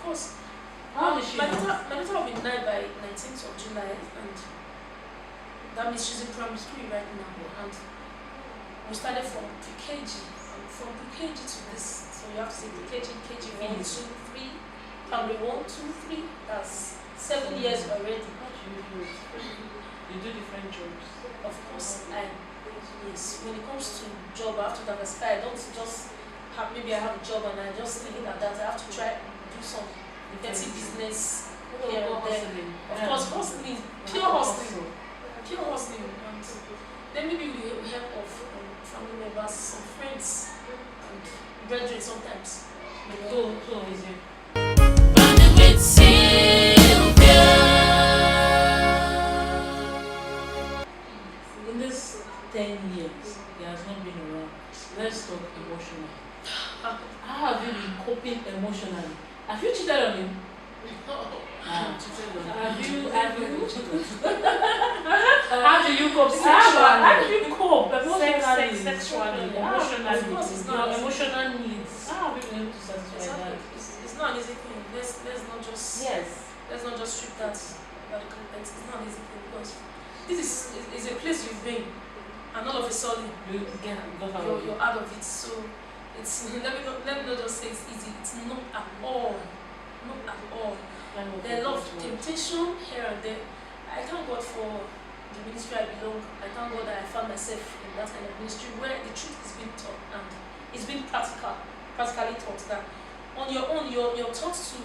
course. How did she My know? daughter will be 9 by 19th of July, and that means she's in primary 3 right now. And we started from pre-KG. From pre-KG to this, so you have to say pre-KG, KG 1, 2, 3, primary 1, 2, 3. That's 7 years already. What do you do? You do different jobs. Of course, yes. When it comes to job, I have to diversify. I don't just have, maybe I have a job and I just leave it at that. I have to try do some petty business here and there. Of course, hustling, pure hustling. Pure hustling. And then maybe we will help of family members, some friends, and brethren sometimes. So is it? Running with Sylvia. In this 10 years, he has not been around. Let's talk emotional. How have you been coping emotionally? Have you cheated on him? Have you How do you cope sexually? How do you cope emotionally? Sexually, emotionally, your emotional needs. How have you been able to satisfy that? It's not an easy thing. Let's not just let's not just strip that by the context. It's not an easy thing because this is a place you've been, and all of a sudden you're out of it. So it's let me not just say it's easy. It's not at all. Not at all. There are a lot of temptation here and there. I thank God for the ministry I belong. I thank God that I found myself in that kind of ministry where the truth is being taught and it's being practically taught that on your own you're taught to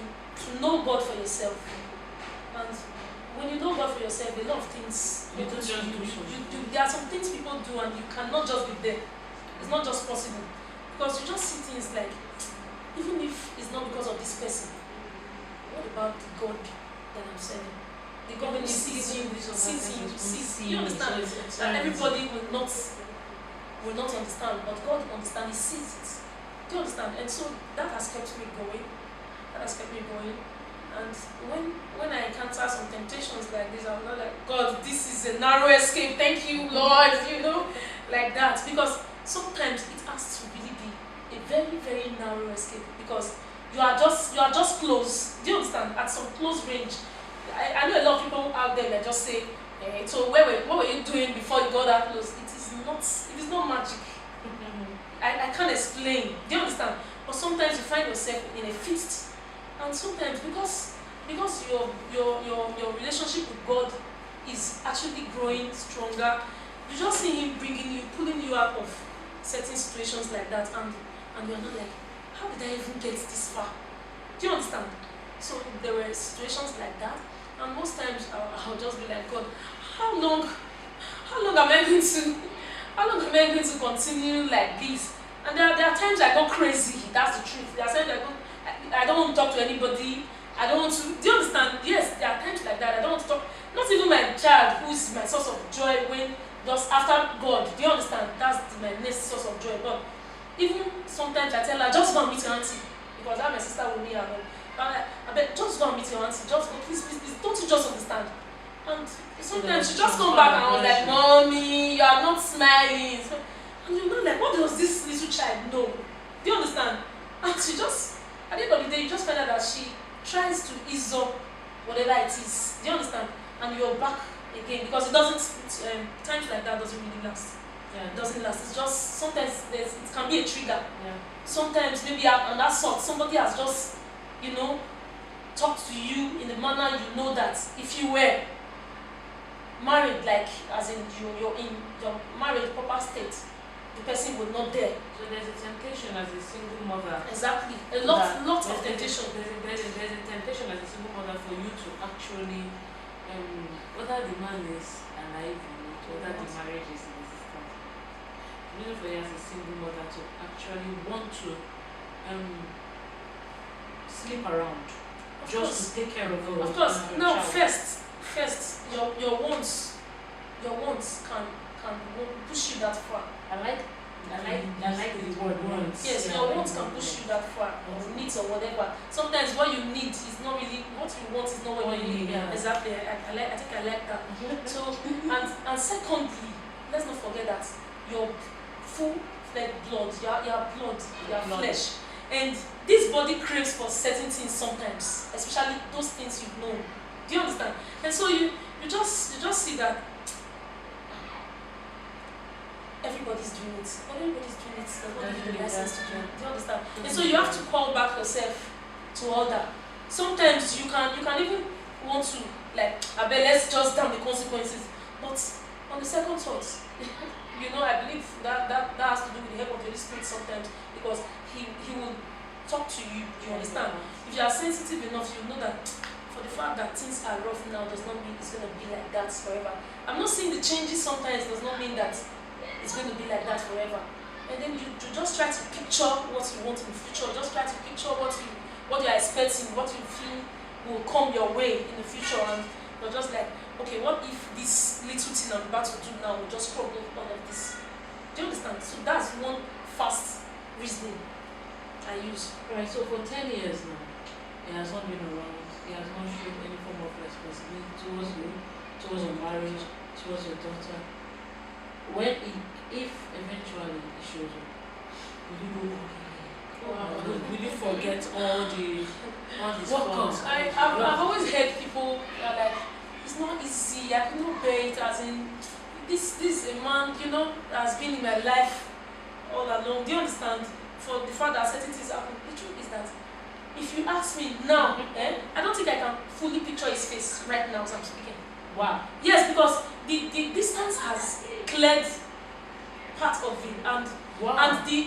know God for yourself. And when you know God for yourself, a lot of things you don't just do. There are some things people do and you cannot just be there. It's not just possible. Because you just see things like, even if it's not because of this person, what about the God that I'm serving? The God who sees you, you understand? And everybody will not understand, but God understands, He sees it. Do you understand? And so that has kept me going. And when I encounter some temptations like this, I'm not like, God, this is a narrow escape, thank you, Lord, like that. Because sometimes it has to really be a very, very narrow escape because you are just close. Do you understand? At some close range. I know a lot of people out there that just say, so what were you doing before you got that close? It is not magic. I can't explain. Do you understand? But sometimes you find yourself in a feast. And sometimes because your relationship with God is actually growing stronger, you just see Him pulling you out of certain situations like that, and you're not like, how did I even get this far? Do you understand? So there were situations like that, and most times I'll just be like, God, how long am I going to continue like this? And there are times I go crazy. That's the truth. There are times I don't want to talk to anybody. I don't want to. Do you understand? Yes, there are times like that. I don't want to talk. Not even my child, who is my source of joy when just after God. Do you understand? That's my next source of joy. But even sometimes I tell her, just go and meet your auntie, because that my sister will be at home. I bet just go and meet your auntie. Just go, please. Don't you just understand? And sometimes she just come back and I was like, Mommy, you are not smiling. And you're not like, what does this little child know? Do you understand? And she just, at the end of the day, you just find out that she tries to ease up whatever it is. Do you understand? And you're back again because it doesn't. Times like that doesn't really last. Yeah. It doesn't last. It's just sometimes it can be a trigger. Yeah. Sometimes maybe on that sort, somebody has just, talked to you in the manner you know that if you were married, like as in you're in your married proper state, the person would not dare. So there's a temptation as a single mother. Exactly. A lot of temptation. There's a temptation as a single mother for you to actually, whether the man is alive or not, whether the marriage is in existence, really for you as a single mother to actually want to sleep around, just to take care of your Of course. Now, child. first, your wants can push you that far. I like the word wants. Yes, Yeah, your wants can push you that far, or needs or whatever. Sometimes what you need is not really what you want is not what you need. Yeah. Exactly. I think I like that. So and secondly, let's not forget that your full-fledged blood, your blood, your flesh, And this body craves for certain things sometimes, especially those things you've known. Do you understand? And so you just see that everybody's doing it. When everybody's doing it, they're not giving the license to do it. Do you understand? And so you have to call back yourself to order. Sometimes you can even want to let's just damn the consequences. But on the second thought, I believe that has to do with the help of the Holy Spirit sometimes, because he will talk to you. You understand? If you are sensitive enough, you know that for the fact that things are rough now does not mean it's going to be like that forever. I'm not saying the changes sometimes does not mean that it's going to be like that forever. And then you just try to picture what you want in the future. Just try to picture what you're expecting, what you feel will come your way in the future, and you're just like, okay, what if this little thing I'm about to do now will just crumble all of this? Do you understand? So that's one fast reasoning I use. Right, so for 10 years now, he has not been around, he has not shown any form of responsibility towards you, towards your marriage, towards your daughter. If eventually he shows up, will you go, will you forget all his faults? I've always heard people like, it's not easy, I cannot bear it, as in, this is a man, has been in my life all along. Do you understand? For the fact that certain things happen, the truth is that if you ask me now, I don't think I can fully picture his face right now as I'm speaking. Wow. Yes, because the distance has cleared part of it, and the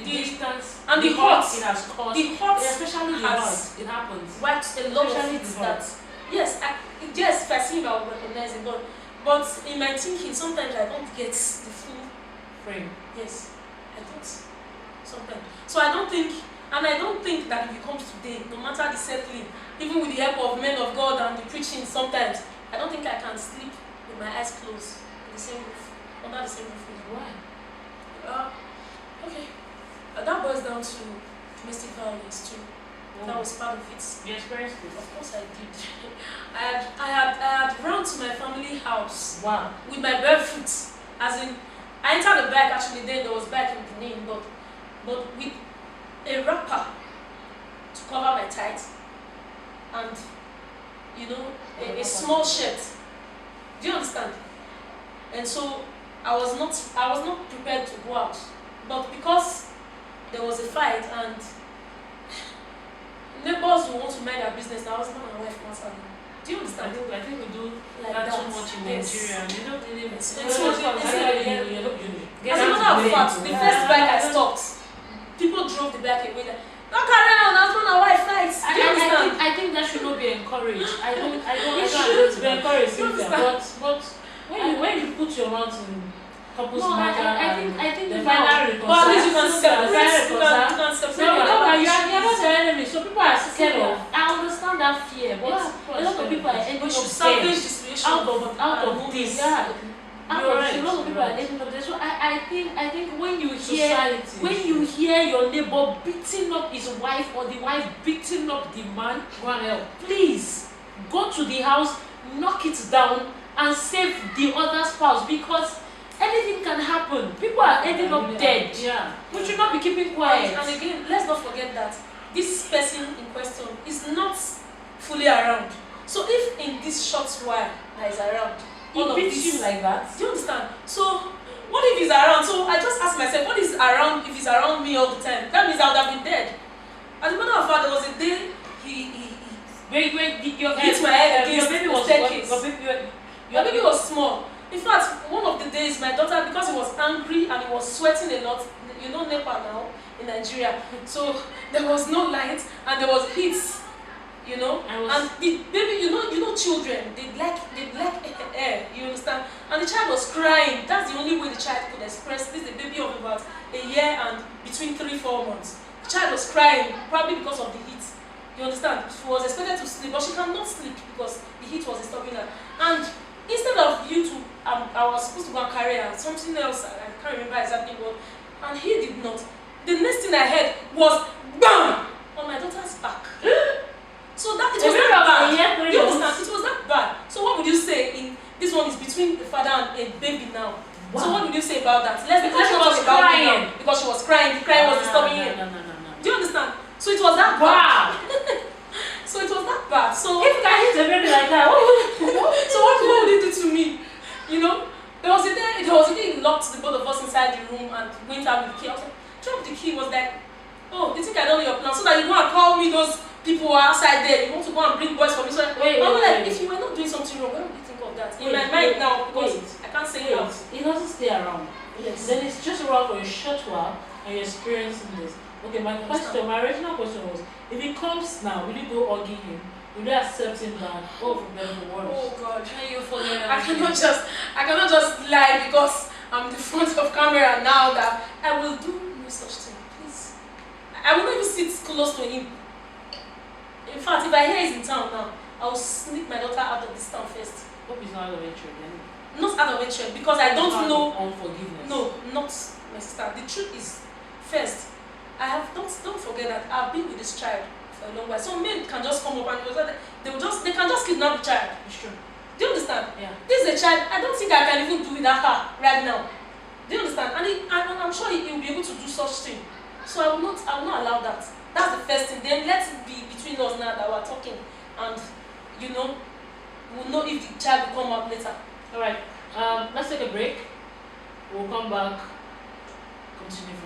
distance and the hurt it has caused, the hurt especially the hurt, it happens. Wiped a lot Especially of it the that hurt. yes, if I see him, I will recognize him, but in my thinking sometimes I don't get the full frame. Yes, I don't sometimes. So I don't think that if it comes today, no matter the settling, even with the help of men of God and the preaching, sometimes I don't think I can sleep with my eyes closed in the same roof, under the same roof with you. Why? Okay. That boils down to domestic violence too. That was part of it. You experienced it? Of course I did. I had run to my family house. Wow. With my bare feet. As in, I entered the bike actually, then there was bike in the name, but with a wrapper to cover my tight, and a small shirt. Do you understand? And so I was not prepared to go out, but because there was a fight and neighbors will want to mind their business, I was not my wife matter. Do you understand? I think we do like that that too much in yes. Nigeria. You don't really. As As a matter of fact, the first bike I stopped, people drove the bike away. Like, don't carry on, husband and wife fights. Do you understand? I think that should not be encouraged. I don't It should be encouraged. Do you understand? But when you put your mouth in couples matter, I think the no. final reconcile. But at least you can separate. You can separate. you're not issues. the enemy, so people are scared Yeah. of. I understand that fear, but a lot of people are ending We up should dead salvage the situation out of this. Yeah. A lot of people are ending up dead. So I think when you hear your neighbor beating up his wife or the wife beating up the man, Go and help. please go to the house, knock it down, and save the other spouse, because anything can happen. People are ending up dead. Yeah. We should not be keeping quiet. And again, let's not forget that this person in question is not fully around. So if in this short while that is around, all of beats this, you like that. do you understand? So what if he's around? So I just ask myself, what is around if he's around me all the time? That means I would have been dead. As a matter of fact, there was a day he Your hit my head your against baby the was staircase. your baby was small. In fact, one of the days my daughter, because he was angry and he was sweating a lot, you know NEPA now in Nigeria, so there was no light and there was heat, and the baby, children, they like air, you understand? And the child was crying. That's the only way the child could express. This is a baby of about a year and between 3-4 months. The child was crying, probably because of the heat. You understand? She was expected to sleep, but she cannot sleep because the heat was disturbing her. And instead of I was supposed to go and carry her, something else, I can't remember exactly what, and he did not. The next thing I heard was BAM! On my daughter's back. So that it was that bad. You understand? It was that bad. So what would you say this one is between the father and a baby now? Wow. So what would you say about that? Let's not talk about it now because she was crying. The crying was disturbing him. No. Do you understand? was that Wow. bad. So it was that bad. So If you can hit a baby like that, what so what would he do to me? You know, there was a day he locked the both of us inside the room and went out with the key. I was like, drop the key. Was like, oh, you think I don't know your plan? So that you go and call me those people who are outside there. You want to go and bring boys for me. So Wait, I'm like, wait. if you were not doing something wrong, why would you think of that? In Wait, my mind wait, now, because wait. I can't say it out. He doesn't stay around. Yes. Then it's just around for a short while and you're experiencing this. Okay, my original question was, if he comes now, will you go hugging him? Will you accept him back? Oh, for better for worse. Oh God. Can you forget I cannot just lie because I'm the front of camera now that I will do no such thing. Please. I will not even sit close to him. In fact, if I hear he's in town now, I will sneak my daughter out of this town first. Hope he's not out of hatred then. Not out of hatred, because I don't know. Unforgiveness. No, not my sister. The truth is, first, don't forget that I've been with this child for a long while. So men can just come up and they can just kidnap the child. It's true. Do you understand? Yeah. This is a child. I don't think I can even do without her right now. Do you understand? And I'm sure he will be able to do such thing. So I will not allow that. That's the first thing. Then let it be between us now that we're talking, and we'll know if the child will come out later. Alright. Let's take a break. We'll come back. Continue from